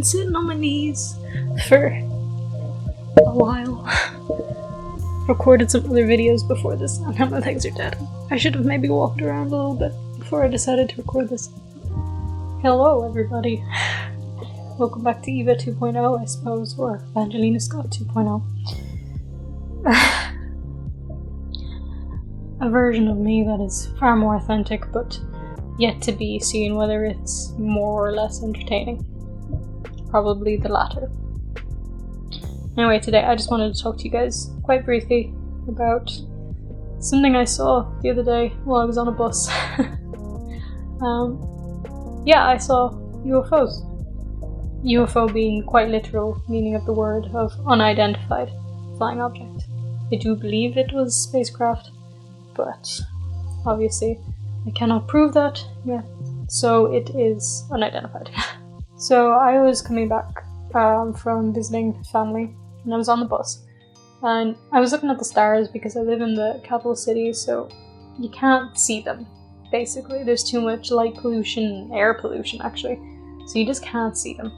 been sitting on my knees for a while. Recorded some other videos before this, and now my legs are dead. I should have maybe walked around a little bit before I decided to record this. Hello, everybody. Welcome back to Eva 2.0, I suppose, or VangelinaSkov 2.0. A version of me that is far more authentic, but yet to be seen whether it's more or less entertaining. Probably the latter. Anyway, today I just wanted to talk to you guys quite briefly about something I saw the other day while I was on a bus. I saw UFOs. UFO being quite literal meaning of the word of unidentified flying object. I do believe it was spacecraft, but obviously I cannot prove that yet, so it is unidentified. So I was coming back from visiting family, and I was on the bus, and I was looking at the stars because I live in the capital city, so you can't see them, basically. There's too much light pollution, air pollution actually, so you just can't see them.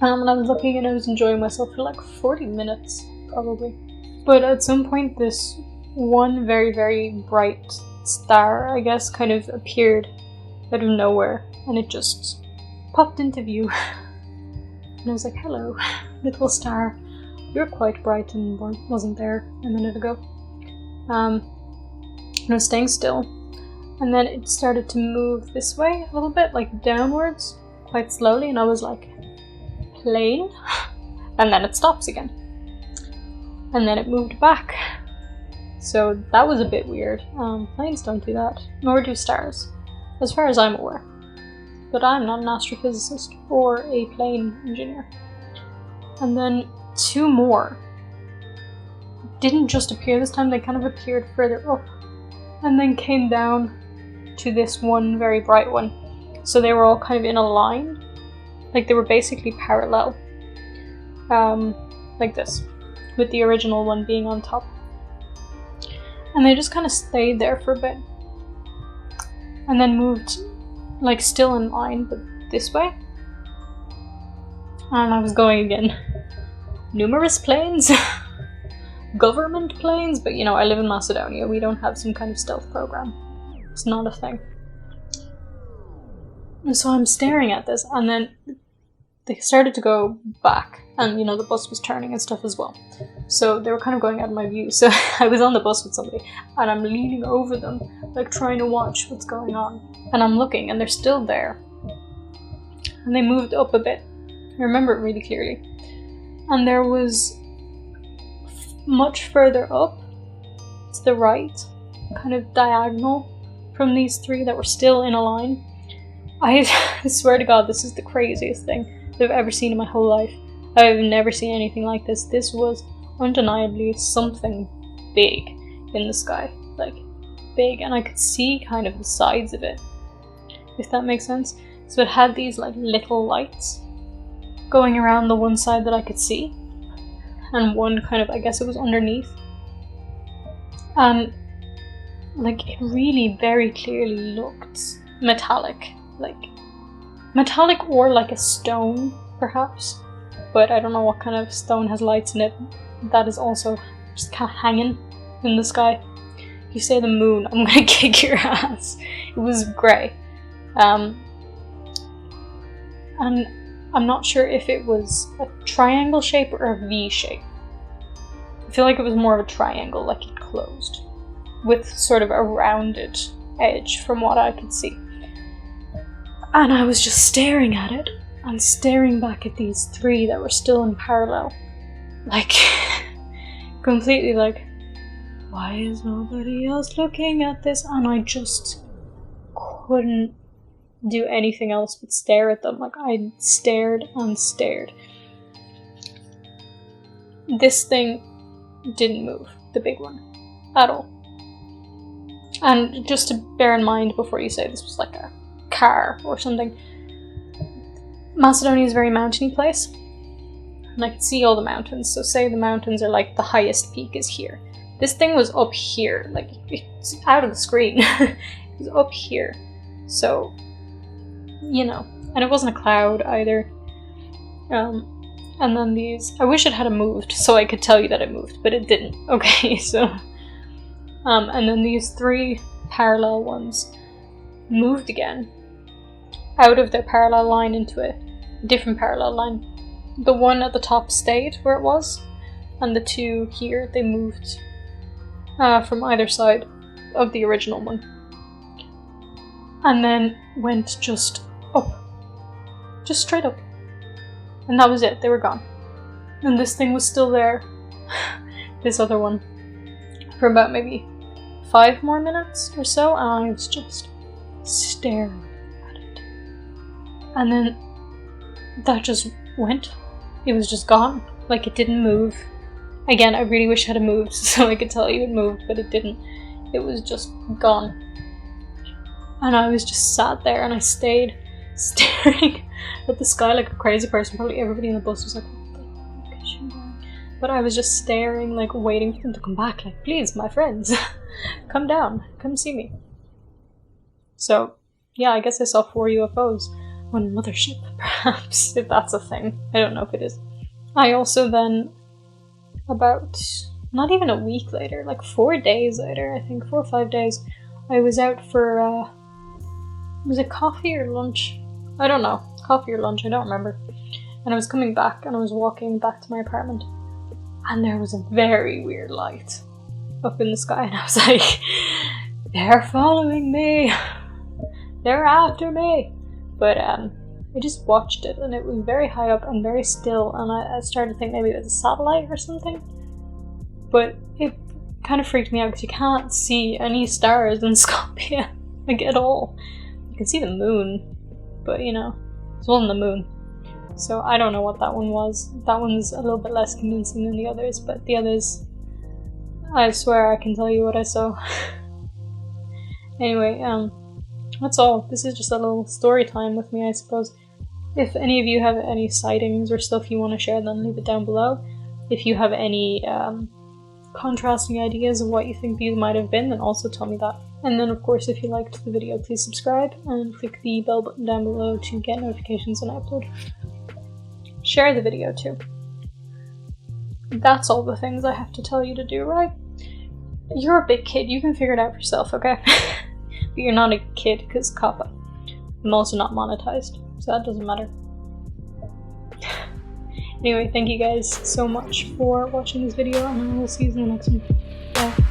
And I was looking and I was enjoying myself for like 40 minutes, probably. But at some point this one very, very bright star, I guess, kind of appeared out of nowhere, and it just popped into view. And I was like, hello, little star. You're quite bright and wasn't there a minute ago. And I was staying still, and then it started to move this way a little bit, like downwards, quite slowly, and I was like, plane? And then it stops again. And then it moved back. So that was a bit weird. Planes don't do that, nor do stars, as far as I'm aware. But I'm not an astrophysicist or a plane engineer. And then two more didn't just appear this time, they kind of appeared further up and then came down to this one very bright one. So they were all kind of in a line, like they were basically parallel, like this, with the original one being on top. And they just kind of stayed there for a bit and then moved, like, still in line, but this way. And I was going again. Numerous planes, government planes, but you know, I live in Macedonia, we don't have some kind of stealth program. It's not a thing. And so I'm staring at this, and then they started to go back, and you know, the bus was turning and stuff as well. So they were kind of going out of my view, so I was on the bus with somebody, and I'm leaning over them, like trying to watch what's going on. And I'm looking, and they're still there. And they moved up a bit. I remember it really clearly. And there was much further up, to the right, kind of diagonal from these three that were still in a line. I swear to God, this is the craziest thing that I've ever seen in my whole life. I've never seen anything like this. This was undeniably something big in the sky, like big, and I could see kind of the sides of it, if that makes sense. So it had these like little lights going around the one side that I could see, and one kind of, I guess it was underneath, and like it really very clearly looked metallic, or like a stone perhaps, but I don't know what kind of stone has lights in it that is also just kind of hanging in the sky. If you say the moon, I'm gonna kick your ass. It was grey, and I'm not sure if it was a triangle shape or a V shape. I feel like it was more of a triangle, like it closed, with sort of a rounded edge from what I could see. And I was just staring at it, and staring back at these three that were still in parallel. Like, completely like, why is nobody else looking at this? And I just couldn't do anything else but stare at them. Like, I stared and stared. This thing didn't move, the big one, at all. And just to bear in mind before you say this was like a car or something, Macedonia is a very mountainy place, and I could see all the mountains. So say the mountains are like the highest peak is here. This thing was up here, like it's out of the screen. It was up here. So, you know, and it wasn't a cloud either. And then these, I wish it had moved so I could tell you that it moved, but it didn't. Okay, so, and then these 3 parallel ones moved again out of their parallel line into a different parallel line. The one at the top stayed where it was, and the 2 here, they moved from either side of the original one. And then went just up. Just straight up. And that was it, they were gone. And this thing was still there, this other one, for about maybe 5 more minutes or so, and I was just staring at it. And then that just went. It was just gone. Like, it didn't move. Again, I really wish it had moved so I could tell you it moved, but it didn't. It was just gone. And I was just sat there and I stayed staring at the sky like a crazy person. Probably everybody in the bus was like, what the fuck is she doing? But I was just staring, like, waiting for them to come back. Like, please, my friends, come down, come see me. So, yeah, I guess I saw 4 UFOs on mothership, perhaps, if that's a thing. I don't know if it is. I also then, about, not even a week later, like 4 days later, I think, 4 or 5 days, I was out for, was it coffee or lunch? I don't know. Coffee or lunch, I don't remember. And I was coming back and I was walking back to my apartment. And there was a very weird light up in the sky. And I was like, they're following me. They're after me. But I just watched it and it was very high up and very still. And I started to think maybe it was a satellite or something. But it kind of freaked me out because you can't see any stars in Skopje, like, at all. You can see the moon, but, you know, it wasn't the moon. So I don't know what that one was. That one's a little bit less convincing than the others, but the others, I swear I can tell you what I saw. Anyway, that's all. This is just a little story time with me, I suppose. If any of you have any sightings or stuff you want to share, then leave it down below. If you have any contrasting ideas of what you think these might have been, then also tell me that. And then, of course, if you liked the video, please subscribe and click the bell button down below to get notifications when I upload. Share the video too. That's all the things I have to tell you to do, right? You're a big kid, you can figure it out for yourself, okay? But you're not a kid, because kappa. I'm also not monetized, so that doesn't matter. Anyway, thank you guys so much for watching this video, and I will see you in the next one. Bye.